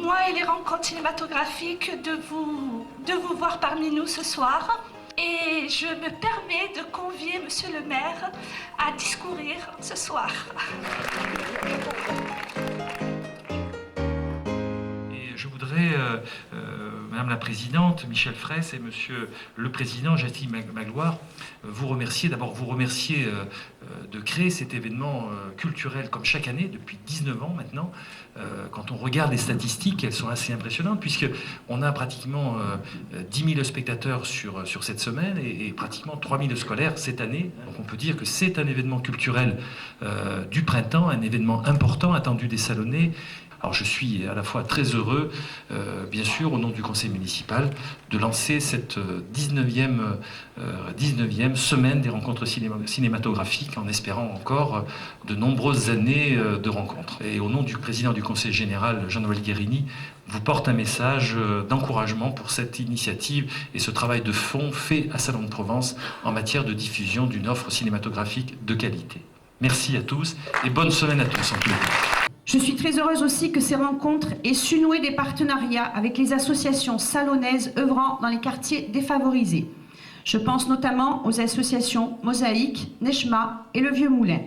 moi et les rencontres cinématographiques de vous voir parmi nous ce soir. Et je me permets de convier Monsieur le maire à discourir ce soir. Et je voudrais, Madame la Présidente, Michel Fraisse et Monsieur le Président, Jati Magloire, vous remercier de créer cet événement culturel comme chaque année, depuis 19 ans maintenant. Quand on regarde les statistiques, elles sont assez impressionnantes, puisqu'on a pratiquement 10 000 spectateurs sur cette semaine et pratiquement 3 000 scolaires cette année. Donc on peut dire que c'est un événement culturel du printemps, un événement important attendu des Salonnais. Alors je suis à la fois très heureux, bien sûr, au nom du conseil municipal, de lancer cette 19e semaine des rencontres cinématographiques, en espérant encore de nombreuses années de rencontres. Et au nom du président du conseil général, Jean-Noël Guérini, vous porte un message d'encouragement pour cette initiative et ce travail de fond fait à Salon de Provence en matière de diffusion d'une offre cinématographique de qualité. Merci à tous et bonne semaine à tous en tous les cas. Je suis très heureuse aussi que ces rencontres aient su nouer des partenariats avec les associations salonnaises œuvrant dans les quartiers défavorisés. Je pense notamment aux associations Mosaïque, Nechma et Le Vieux Moulin.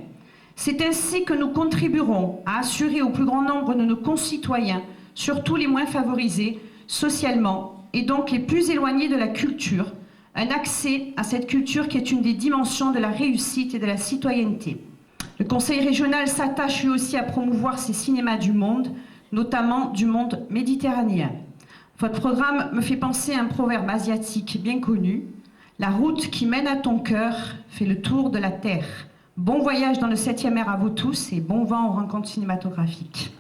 C'est ainsi que nous contribuerons à assurer au plus grand nombre de nos concitoyens, surtout les moins favorisés, socialement, et donc les plus éloignés de la culture, un accès à cette culture qui est une des dimensions de la réussite et de la citoyenneté. Le conseil régional s'attache lui aussi à promouvoir ces cinémas du monde, notamment du monde méditerranéen. Votre programme me fait penser à un proverbe asiatique bien connu. La route qui mène à ton cœur fait le tour de la terre. Bon voyage dans le 7e art à vous tous et bon vent aux rencontres cinématographiques.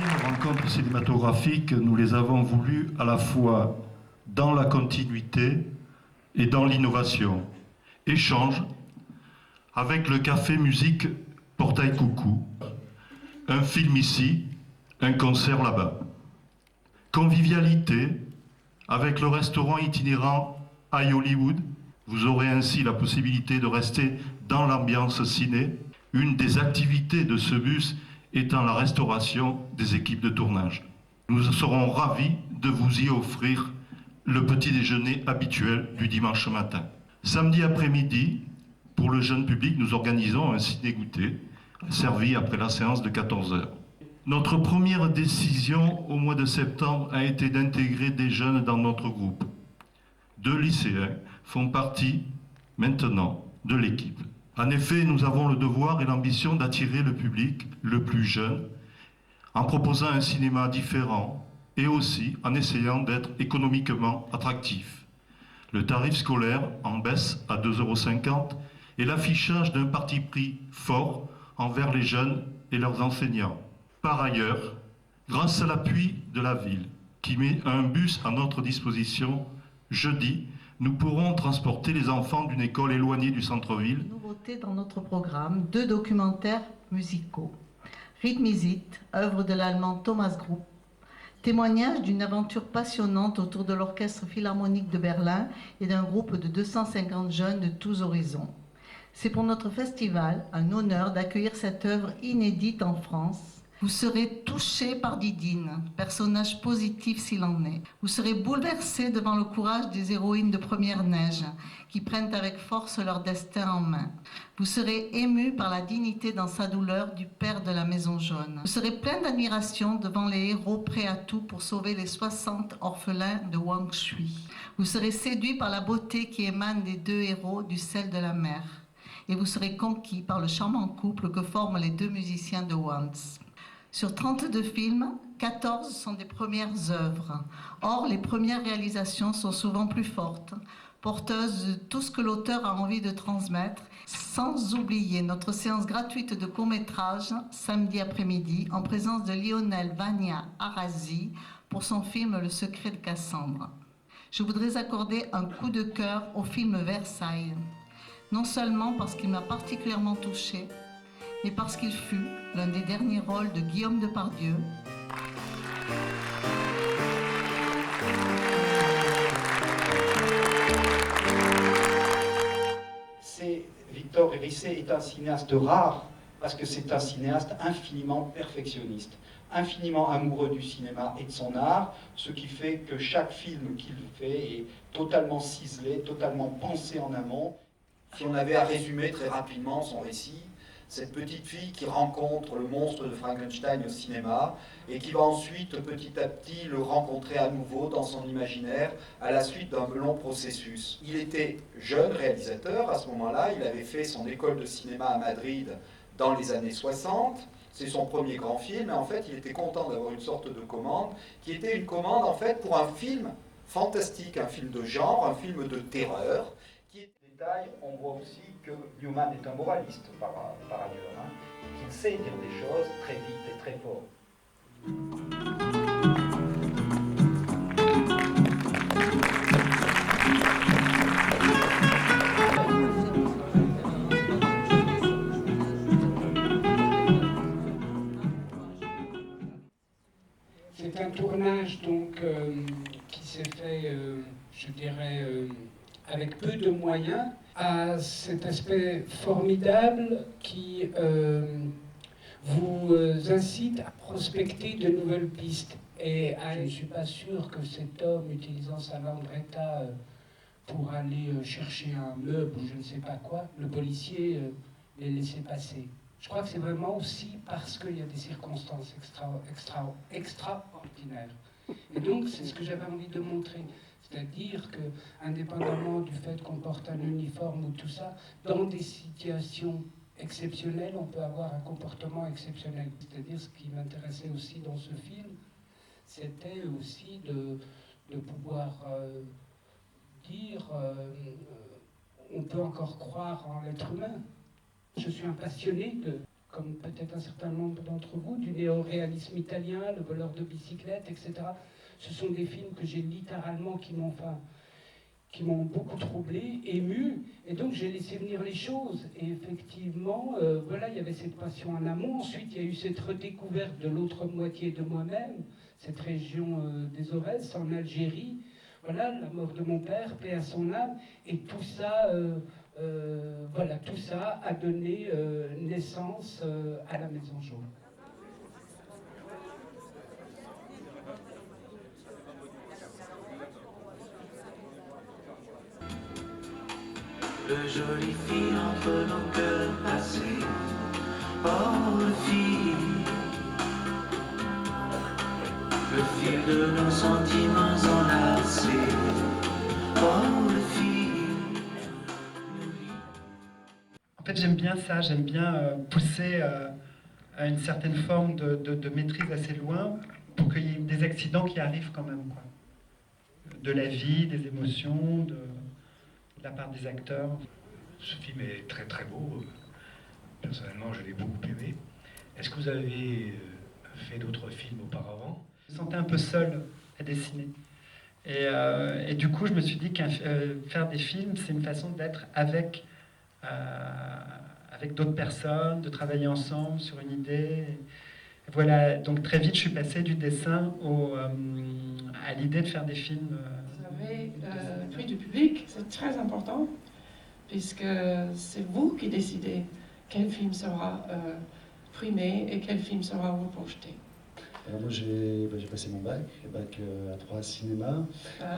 Nos rencontres cinématographiques, nous les avons voulues à la fois dans la continuité et dans l'innovation. Échange avec le café musique Portail Coucou. Un film ici, un concert là-bas. Convivialité avec le restaurant itinérant High Hollywood. Vous aurez ainsi la possibilité de rester dans l'ambiance ciné. Une des activités de ce bus étant la restauration des équipes de tournage. Nous serons ravis de vous y offrir le petit déjeuner habituel du dimanche matin. Samedi après-midi, pour le jeune public, nous organisons un ciné-goûter servi après la séance de 14h. Notre première décision au mois de septembre a été d'intégrer des jeunes dans notre groupe. 2 lycéens font partie maintenant de l'équipe. En effet, nous avons le devoir et l'ambition d'attirer le public le plus jeune en proposant un cinéma différent, et aussi en essayant d'être économiquement attractif. Le tarif scolaire en baisse à 2,50 € et l'affichage d'un parti pris fort envers les jeunes et leurs enseignants. Par ailleurs, grâce à l'appui de la ville, qui met un bus à notre disposition, jeudi, nous pourrons transporter les enfants d'une école éloignée du centre-ville. Nouveauté dans notre programme, 2 documentaires musicaux. Rhythmisit, œuvre de l'allemand Thomas Group, témoignage d'une aventure passionnante autour de l'Orchestre Philharmonique de Berlin et d'un groupe de 250 jeunes de tous horizons. C'est pour notre festival un honneur d'accueillir cette œuvre inédite en France. Vous serez touché par Didine, personnage positif s'il en est. Vous serez bouleversé devant le courage des héroïnes de Première Neige, qui prennent avec force leur destin en main. Vous serez ému par la dignité dans sa douleur du père de la Maison Jaune. Vous serez plein d'admiration devant les héros prêts à tout pour sauver les 60 orphelins de Wang Shui. Vous serez séduit par la beauté qui émane des 2 héros du sel de la mer. Et vous serez conquis par le charmant couple que forment les 2 musiciens de Once. Sur 32 films, 14 sont des premières œuvres. Or, les premières réalisations sont souvent plus fortes, porteuses de tout ce que l'auteur a envie de transmettre, sans oublier notre séance gratuite de court-métrage, samedi après-midi, en présence de Lionel Vania Arasi, pour son film Le secret de Cassandre. Je voudrais accorder un coup de cœur au film Versailles, non seulement parce qu'il m'a particulièrement touchée, mais parce qu'il fut l'un des derniers rôles de Guillaume Depardieu. C'est Victor et Brisset est un cinéaste rare, parce que c'est un cinéaste infiniment perfectionniste, infiniment amoureux du cinéma et de son art, ce qui fait que chaque film qu'il fait est totalement ciselé, totalement pensé en amont. Si on avait à résumer très rapidement son récit, cette petite fille qui rencontre le monstre de Frankenstein au cinéma et qui va ensuite petit à petit le rencontrer à nouveau dans son imaginaire à la suite d'un long processus. Il était jeune réalisateur à ce moment-là, il avait fait son école de cinéma à Madrid dans les années 60, c'est son premier grand film, et en fait il était content d'avoir une sorte de commande qui était une commande en fait pour un film fantastique, un film de genre, un film de terreur. On voit aussi que Newman est un moraliste par ailleurs, hein, qu'il sait dire des choses très vite et très fort. C'est un tournage donc qui s'est fait, je dirais, avec peu de moyens, à cet aspect formidable qui vous incite à prospecter de nouvelles pistes. Et je ne suis pas sûr que cet homme, utilisant sa Landretta pour aller chercher un meuble ou je ne sais pas quoi, le policier l'ait laissé passer. Je crois que c'est vraiment aussi parce qu'il y a des circonstances extraordinaires. Et donc, c'est ce que j'avais envie de montrer. C'est-à-dire que, indépendamment du fait qu'on porte un uniforme ou tout ça, dans des situations exceptionnelles, on peut avoir un comportement exceptionnel. C'est-à-dire, ce qui m'intéressait aussi dans ce film, c'était aussi de pouvoir dire on peut encore croire en l'être humain. Je suis un passionné, comme peut-être un certain nombre d'entre vous, du néo-réalisme italien, Le voleur de bicyclette, etc. Ce sont des films que j'ai littéralement, qui m'ont beaucoup troublé, ému, et donc j'ai laissé venir les choses. Et effectivement, voilà, il y avait cette passion en amont. Ensuite, il y a eu cette redécouverte de l'autre moitié de moi-même, cette région des Aurès, en Algérie. Voilà, la mort de mon père, paix à son âme, et tout ça, voilà, tout ça a donné naissance à la Maison Jaune. Le joli fil entre nos cœurs passés, oh le fil de nos sentiments enlacés, oh le fil. En fait, j'aime bien ça, j'aime bien pousser à une certaine forme de maîtrise assez loin pour qu'il y ait des accidents qui arrivent quand même, quoi. De la vie, des émotions, de la part des acteurs. Ce film est très très beau. Personnellement, je l'ai beaucoup aimé. Est-ce que vous avez fait d'autres films auparavant? Je me sentais un peu seul à dessiner. Et du coup, je me suis dit que faire des films, c'est une façon d'être avec d'autres personnes, de travailler ensemble sur une idée. Et voilà, donc très vite, je suis passée du dessin à l'idée de faire des films. Vous avez le prix du public, c'est très important, puisque c'est vous qui décidez quel film sera primé et quel film sera reprojeté. Alors moi j'ai passé mon bac à 3 cinéma,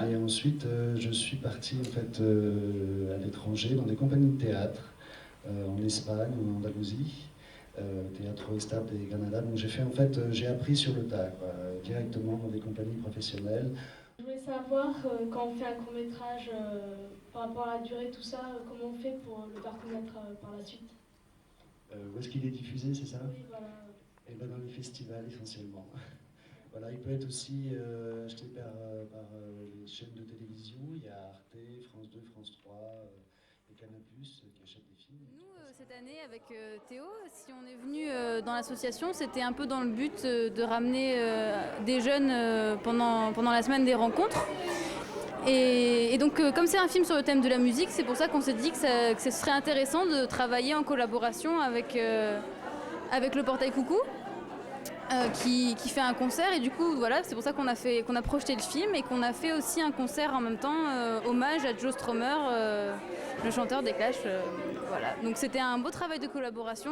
et ensuite je suis parti en fait à l'étranger dans des compagnies de théâtre, en Espagne, en Andalousie, Théâtre Estable et Granada. Donc j'ai appris sur le tas, quoi, directement dans des compagnies professionnelles. Je voulais savoir, quand on fait un court-métrage, par rapport à la durée, tout ça, comment on fait pour le faire connaître par la suite? Où est-ce qu'il est diffusé, c'est ça? Oui, voilà. Et ben dans les festivals essentiellement. Voilà, il peut être aussi acheté par les chaînes de télévision. Il y a Arte, France 2, France 3, et Canal+, qui achètent des films. Nous, cette année, avec Théo, si on est venu dans l'association, c'était un peu dans le but de ramener des jeunes pendant la semaine des rencontres. Et donc, comme c'est un film sur le thème de la musique, c'est pour ça qu'on s'est dit que ce serait intéressant de travailler en collaboration avec le Portail Coucou. qui fait un concert, et du coup voilà, c'est pour ça qu'on a projeté le film et qu'on a fait aussi un concert en même temps, hommage à Joe Strummer, le chanteur des Clash. Voilà. Donc c'était un beau travail de collaboration.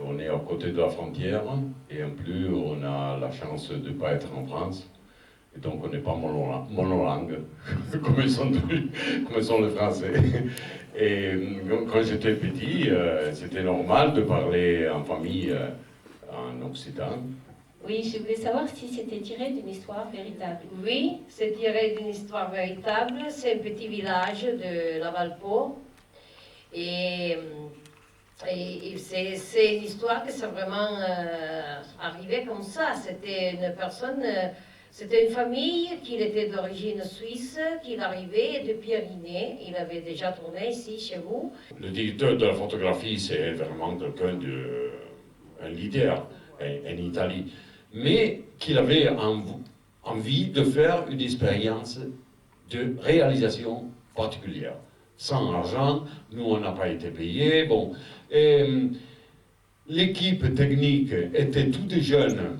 On est à côté de la frontière et en plus on a la chance de ne pas être en France. Et donc on n'est pas monolangue, comme sont les Français. Et quand j'étais petit, c'était normal de parler en famille en occitan. Oui, je voulais savoir si c'était tiré d'une histoire véritable. Oui, c'est tiré d'une histoire véritable. C'est un petit village de la Valpo. Et c'est une histoire que c'est vraiment arrivé comme ça. C'était une personne, c'était une famille qui était d'origine suisse, qui arrivait de Pierre-Guinée. Il avait déjà tourné ici, chez vous. Le directeur de la photographie, c'est vraiment quelqu'un un leader en Italie, mais qu'il avait envie de faire une expérience de réalisation particulière. Sans argent, nous on n'a pas été payés. Bon. L'équipe technique était tous des jeunes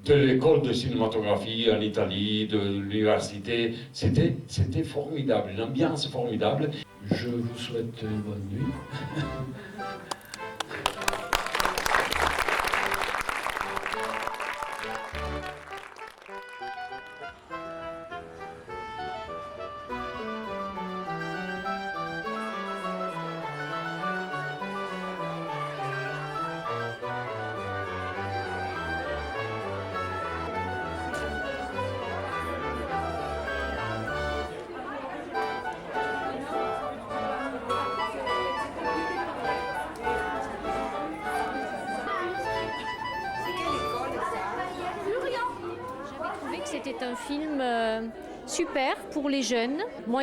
de l'école de cinématographie en Italie, de l'université. C'était formidable, une ambiance formidable. Je vous souhaite une bonne nuit. C'était un film super pour les jeunes. Moi,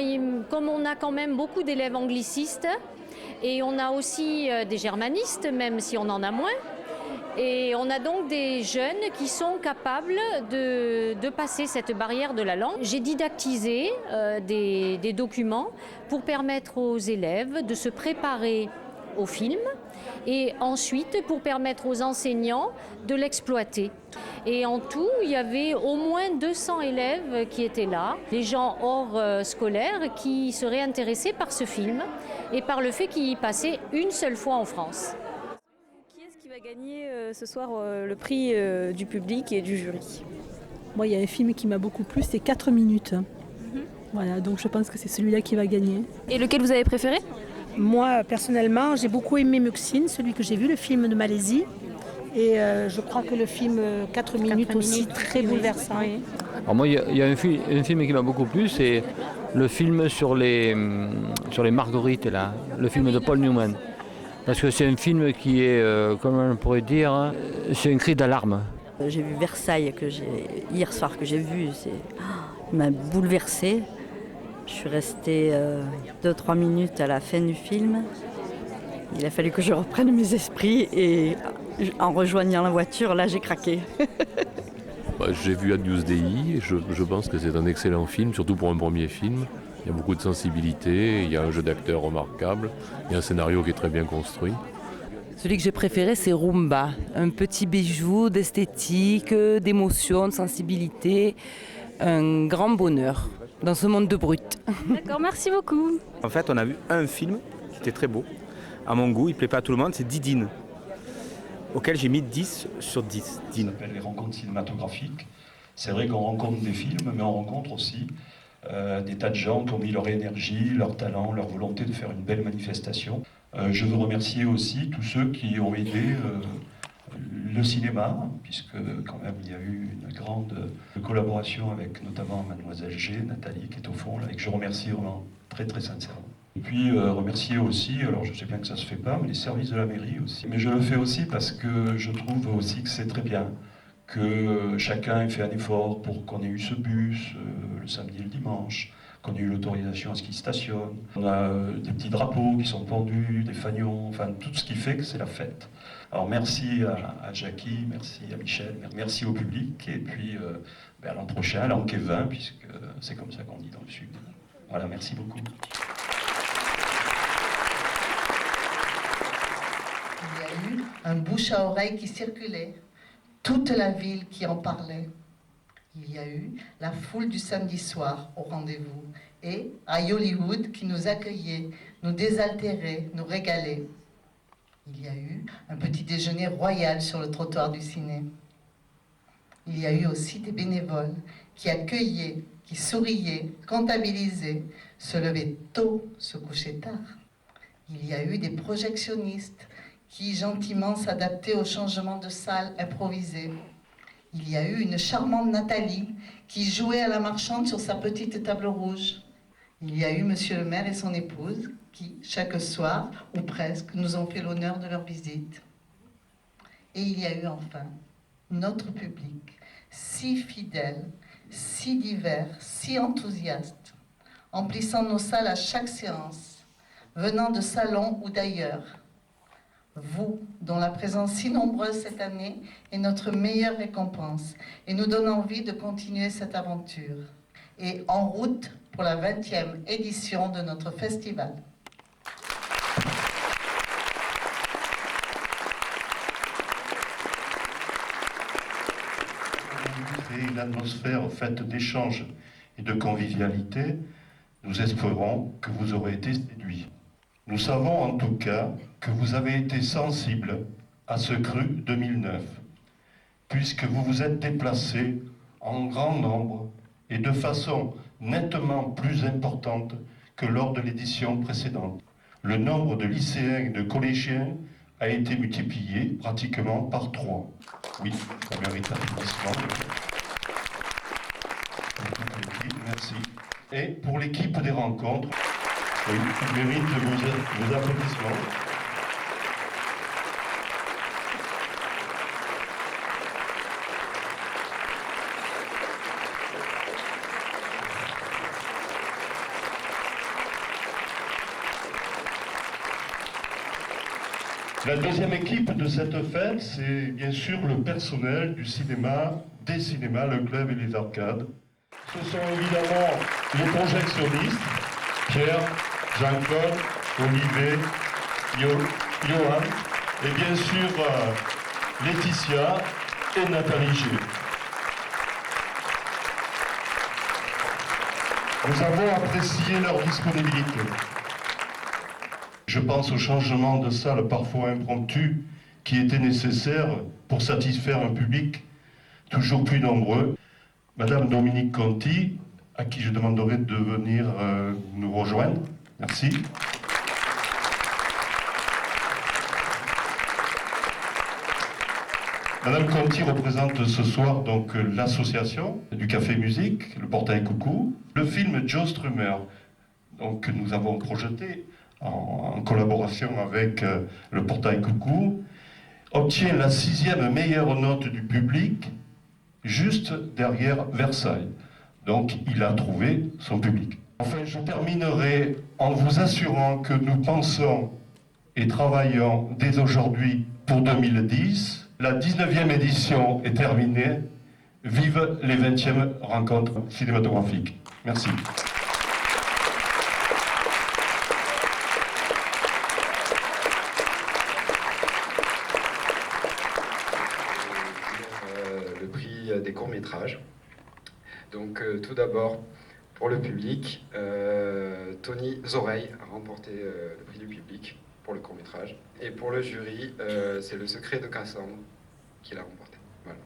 comme on a quand même beaucoup d'élèves anglicistes et on a aussi des germanistes, même si on en a moins. Et on a donc des jeunes qui sont capables de passer cette barrière de la langue. J'ai didactisé des documents pour permettre aux élèves de se préparer au film et ensuite pour permettre aux enseignants de l'exploiter. Et en tout, il y avait au moins 200 élèves qui étaient là, les gens hors scolaires qui seraient intéressés par ce film et par le fait qu'il y passait une seule fois en France. Qui est-ce qui va gagner ce soir le prix du public et du jury? Moi, il y a un film qui m'a beaucoup plu, c'est 4 minutes. Voilà, donc je pense que c'est celui-là qui va gagner. Et lequel vous avez préféré? Moi, personnellement, j'ai beaucoup aimé Muxine, celui que j'ai vu, le film de Malaisie. Et je crois que le film 4 minutes aussi, très bouleversant. Oui. Alors moi, il y a un film qui m'a beaucoup plu, c'est le film sur les marguerites, là, le film de Paul Newman. Parce que c'est un film qui est, comment on pourrait dire, c'est un cri d'alarme. J'ai vu Versailles hier soir que j'ai vu, il m'a bouleversée. Je suis restée 2-3 minutes à la fin du film. Il a fallu que je reprenne mes esprits et en rejoignant la voiture, là j'ai craqué. J'ai vu Agnus Dei, je pense que c'est un excellent film, surtout pour un premier film. Il y a beaucoup de sensibilité, il y a un jeu d'acteur remarquable, il y a un scénario qui est très bien construit. Celui que j'ai préféré, c'est Rumba, un petit bijou d'esthétique, d'émotion, de sensibilité, un grand bonheur dans ce monde de brut. D'accord, merci beaucoup. En fait, on a vu un film qui était très beau. À mon goût, il ne plaît pas à tout le monde, c'est Didine, auquel j'ai mis 10 sur 10. Ça s'appelle les rencontres cinématographiques. C'est vrai qu'on rencontre des films, mais on rencontre aussi des tas de gens qui ont mis leur énergie, leur talent, leur volonté de faire une belle manifestation. Je veux remercier aussi tous ceux qui ont aidé le cinéma, puisque quand même il y a eu une grande collaboration avec notamment Mademoiselle G, Nathalie, qui est au fond, là, et que je remercie vraiment très très sincèrement. Et puis remercier aussi, alors je sais bien que ça se fait pas, mais les services de la mairie aussi. Mais je le fais aussi parce que je trouve aussi que c'est très bien que chacun ait fait un effort pour qu'on ait eu ce bus le samedi et le dimanche, qu'on ait eu l'autorisation à ce qu'il stationne. On a des petits drapeaux qui sont pendus, des fanions, enfin tout ce qui fait que c'est la fête. Alors merci à Jackie, merci à Michel, merci au public, et puis à l'an prochain, à l'an Kevin, puisque c'est comme ça qu'on dit dans le Sud. Voilà, merci beaucoup. Il y a eu un bouche à oreille qui circulait, toute la ville qui en parlait. Il y a eu la foule du samedi soir au rendez-vous et à Hollywood qui nous accueillait, nous désaltérait, nous régalait. Il y a eu un petit déjeuner royal sur le trottoir du ciné. Il y a eu aussi des bénévoles qui accueillaient, qui souriaient, comptabilisaient, se levaient tôt, se couchaient tard. Il y a eu des projectionnistes qui gentiment s'adaptaient au changement de salle improvisé. Il y a eu une charmante Nathalie qui jouait à la marchande sur sa petite table rouge. Il y a eu Monsieur le maire et son épouse qui, chaque soir, ou presque, nous ont fait l'honneur de leur visite. Et il y a eu enfin notre public, si fidèle, si divers, si enthousiaste, emplissant nos salles à chaque séance, venant de salons ou d'ailleurs. Vous, dont la présence si nombreuse cette année est notre meilleure récompense et nous donne envie de continuer cette aventure. Et en route pour la 20e édition de notre festival. Créer une atmosphère faite d'échanges et de convivialité, nous espérons que vous aurez été séduits. Nous savons en tout cas que vous avez été sensibles à ce cru 2009, puisque vous vous êtes déplacés en grand nombre et de façon nettement plus importante que lors de l'édition précédente. Le nombre de lycéens et de collégiens a été multiplié pratiquement par 3. Oui, ça mérite applaudissements. Merci. Et pour l'équipe des rencontres, oui, il mérite vos applaudissements. La deuxième équipe de cette fête, c'est bien sûr le personnel du cinéma, des cinémas, le club et les arcades. Ce sont évidemment les projectionnistes, Pierre, Jean-Claude, Olivier, Johan, et bien sûr Laetitia et Nathalie G. Nous avons apprécié leur disponibilité. Je pense au changement de salle parfois impromptu qui était nécessaire pour satisfaire un public toujours plus nombreux. Madame Dominique Conti, à qui je demanderai de venir nous rejoindre. Merci. Madame Conti représente ce soir donc l'association du Café Musique, le Portail Coucou, le film Joe Strummer, donc, que nous avons projeté en collaboration avec le Portail Coucou, obtient la 6e meilleure note du public, juste derrière Versailles. Donc il a trouvé son public. Enfin, je terminerai en vous assurant que nous pensons et travaillons dès aujourd'hui pour 2010. La 19e édition est terminée. Vive les 20e rencontres cinématographiques. Merci. Le prix des courts-métrages. Donc tout d'abord, Pour le public, Tony Zoreille a remporté le prix du public pour le court-métrage. Et pour le jury, c'est Le Secret de Cassandre qui l'a remporté. Voilà.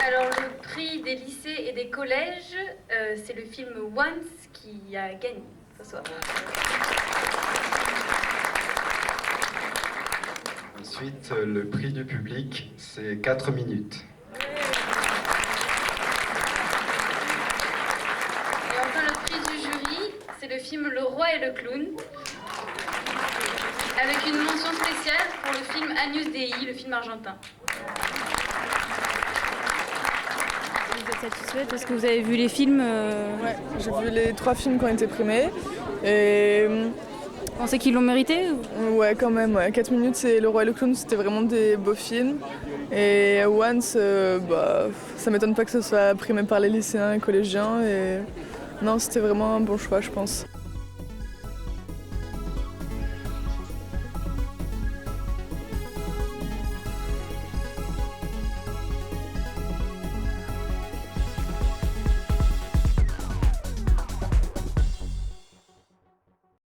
Alors le prix des lycées et des collèges, c'est le film Once qui a gagné ce soir. Ensuite, le prix du public, c'est 4 minutes. Et enfin le prix du jury, c'est le film Le Roi et le Clown, avec une mention spéciale pour le film Agnus Dei, le film argentin. Vous êtes satisfaite? Est-ce que vous avez vu les films Ouais, j'ai vu les 3 films qui ont été primés. Et vous pensez qu'ils l'ont mérité? Ouais, quand même. Ouais. 4 minutes, c'est Le Roi et le Clown, c'était vraiment des beaux films. Et Once, ça m'étonne pas que ce soit primé par les lycéens et collégiens. Et non, c'était vraiment un bon choix, je pense.